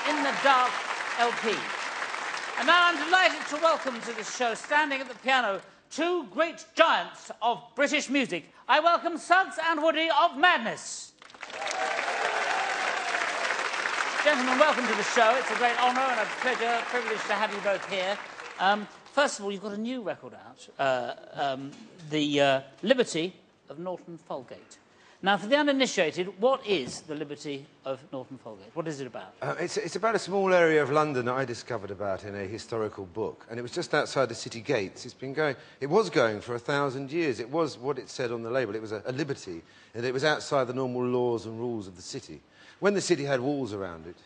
In the Dark LP. And now I'm delighted to welcome to the show, standing at the piano, two great giants of British music. I welcome Suggs and Woody of Madness. Gentlemen, welcome to the show. It's a great honour and a privilege to have you both here. First of all, you've got a new record out, The Liberty of Norton Folgate. Now, for the uninitiated, what is the Liberty of Norton Folgate? What is it about? It's about a small area of London that I discovered about in a historical book, and it was just outside the city gates. It was going for 1,000 years. It was what it said on the label. It was a liberty, and it was outside the normal laws and rules of the city. When the city had walls around it,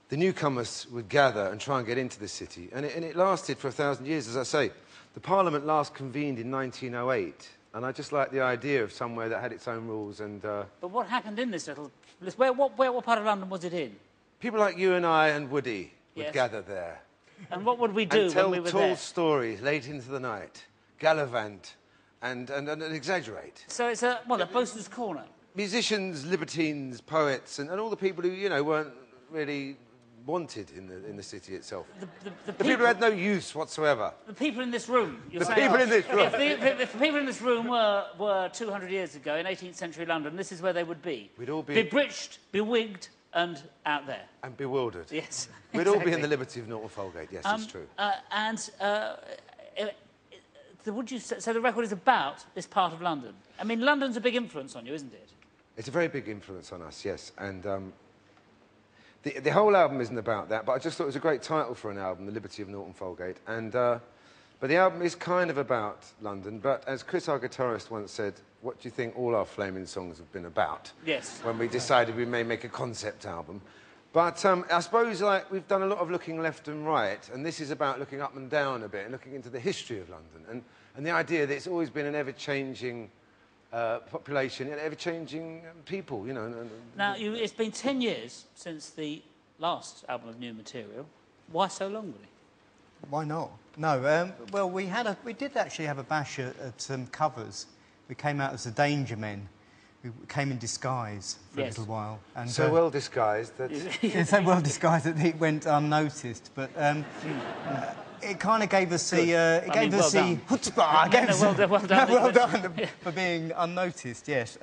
the newcomers would gather and try and get into the city, and it lasted for 1,000 years, as I say. The Parliament last convened in 1908. And I just like the idea of somewhere that had its own rules and... But what happened in this little... What part of London was it in? People like you and I and Woody would gather there. And what would we do when we were tell there? tall stories late into the night, gallivant, and exaggerate. So it's a boaster's corner? Musicians, libertines, poets, and all the people who, you know, weren't really wanted in the city itself. The people who had no use whatsoever. The people in this room. The people in this room. If the people in this room were 200 years ago in 18th century London, this is where they would be. We'd all be... Bebritched, bewigged, and out there. And bewildered. Yes, We'd all be in the Liberty of Norton Folgate, yes, it's true. So the record is about this part of London. I mean, London's a big influence on you, isn't it? It's a very big influence on us, yes. And the whole album isn't about that, but I just thought it was a great title for an album, The Liberty of Norton Folgate. And, but the album is kind of about London, but as Chris, our guitarist, once said, what do you think all our flaming songs have been about? Yes. When we decided we may make a concept album. But I suppose, like, we've done a lot of looking left and right, and this is about looking up and down a bit and looking into the history of London and the idea that it's always been an ever-changing population and ever-changing people, you know. Now, it's been 10 years since the last album of new material. Why so long, really? Why not? No, well, we did actually have a bash at some covers. We came out as the Danger Men. We came in disguise for a little while. And, so well disguised that... so well disguised that it went unnoticed, but... it kind of gave us the... Well done for being unnoticed, yes.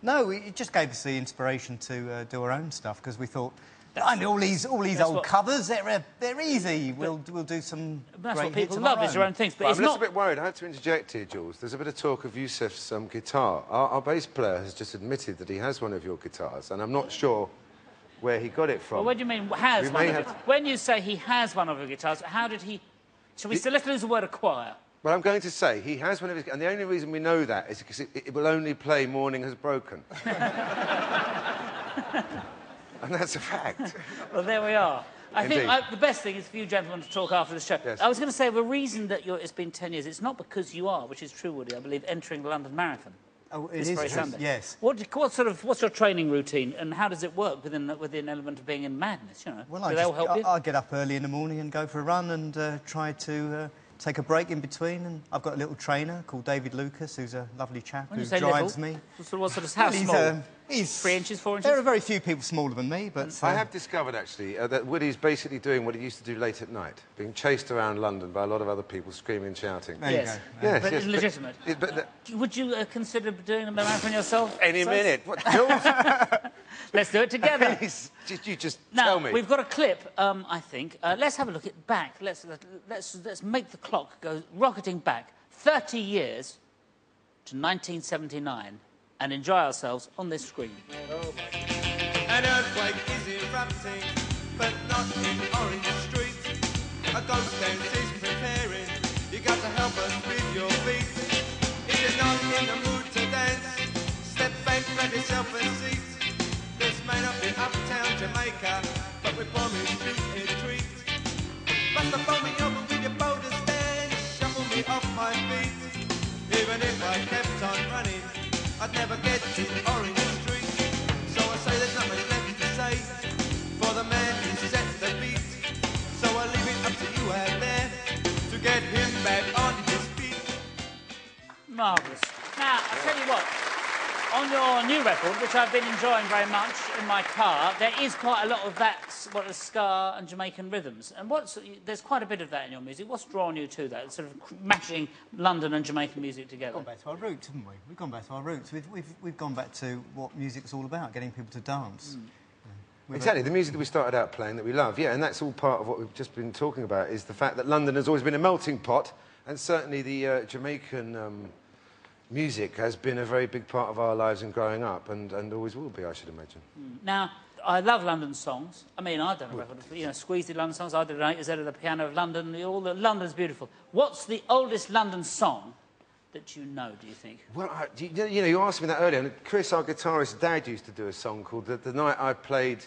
No, it just gave us the inspiration to do our own stuff, because we thought, all these old covers, they're easy. We'll do some That's great what people hits love, is your own things. But I'm a little bit worried. I have to interject here, Jules. There's a bit of talk of Yusuf's guitar. Our bass player has just admitted that he has one of your guitars, and I'm not sure where he got it from. Well, what do you mean, has one of it? When you say he has one of your guitars, how did he... Shall we let's use the word acquire? Well, I'm going to say he has one of his... And the only reason we know that is because it will only play Morning Has Broken. And that's a fact. Well, there we are. I think the best thing is for you gentlemen to talk after the show. Yes. I was going to say, the reason that it's been 10 years, it's not because you are, which is true, Woody, I believe, entering the London Marathon. Oh, it is true, yes. What's your training routine, and how does it work within the element of being in Madness, you know? Well, do they all help you? I get up early in the morning and go for a run and try to take a break in between. And I've got a little trainer called David Lucas, who's a lovely chap who drives me. What sort of how small? He's 3 inches, 4 inches? There are very few people smaller than me, but... I have discovered, actually, that Woody's basically doing what he used to do late at night, being chased around London by a lot of other people screaming and shouting. There you go. Yes, but it's legitimate. Would you consider doing a marathon yourself? Any minute. What, Jules? Let's do it together. You just Now, tell me. we've got a clip, I think. Let's have a look at back. Let's make the clock go rocketing back 30 years to 1979 and enjoy ourselves on this screen. An earthquake is erupting, but not in Orange Street. A ghost dance is preparing. You got to help us with your feet. If you're not in the mood to dance, step back, grab yourself a seat. This may not be uptown Jamaica, but we promise you a treat. Bust the phone me over with your boulder stand, shuffle me off my feet. Even if I kept on running, I'd never get to Orange Street. So I say there's not much left to say, for the man who set the beat. So I leave it up to you out there to get him back on his feet. Marvellous. Now, I'll tell you what, on your your new record, which I've been enjoying very much in my car, there is quite a lot of that, what is ska and Jamaican rhythms. And there's quite a bit of that in your music. What's drawn you to that, sort of matching London and Jamaican music together? We've gone back to our roots, haven't we? We've gone back to our roots. We've gone back to what music's all about, getting people to dance. Exactly, the music that we started out playing that we love, yeah, and that's all part of what we've just been talking about, is the fact that London has always been a melting pot, and certainly the Jamaican music has been a very big part of our lives and growing up, and always will be, I should imagine. Now, I love London songs. I mean, I've done a record, you know, Squeezy London songs. I did an A to Z of the Piano of London. London's beautiful. What's the oldest London song that you know, do you think? Well, you know, you asked me that earlier, and Chris, our guitarist's dad, used to do a song called The Night I Played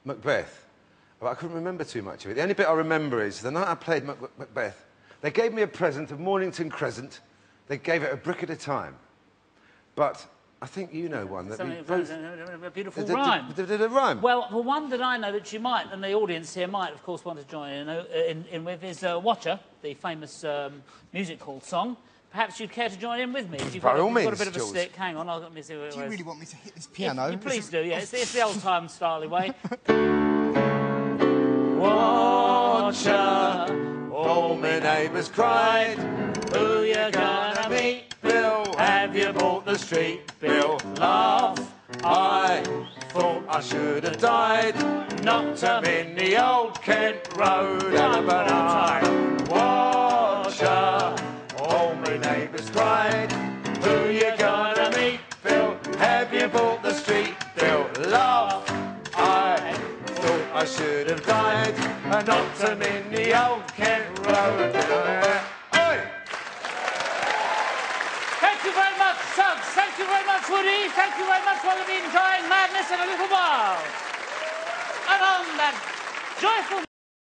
Macbeth. But I couldn't remember too much of it. The only bit I remember is the night I played Macbeth, they gave me a present of Mornington Crescent. They gave it a brick at a time. But I think you know one that a beautiful rhyme. Did a rhyme? Well, the one that I know that you might, and the audience here might, of course, want to join in with is Watcher, the famous music hall song. Perhaps you'd care to join in with me. If you've got a bit of a Jools. Stick. Hang on, let me see what it is. Do you really want me to hit this piano? You please do, yeah. It's the old-time style way. Watcher, all my neighbours cried, who you gonna meet? Bill, Have you bought the street bill? laugh, I thought I should have died. Knocked 'em In the old Kent Road, One more time. Watcher, all my neighbours cried, who you gonna meet, Phil? Have you bought the street bill? Laugh, I thought I should have died. I knocked him in the old Kent Road. Oi! Thank you very much, Suggs. Thank you very much, Woody. Thank you very much. We'll be enjoying Madness in a little while. And on that joyful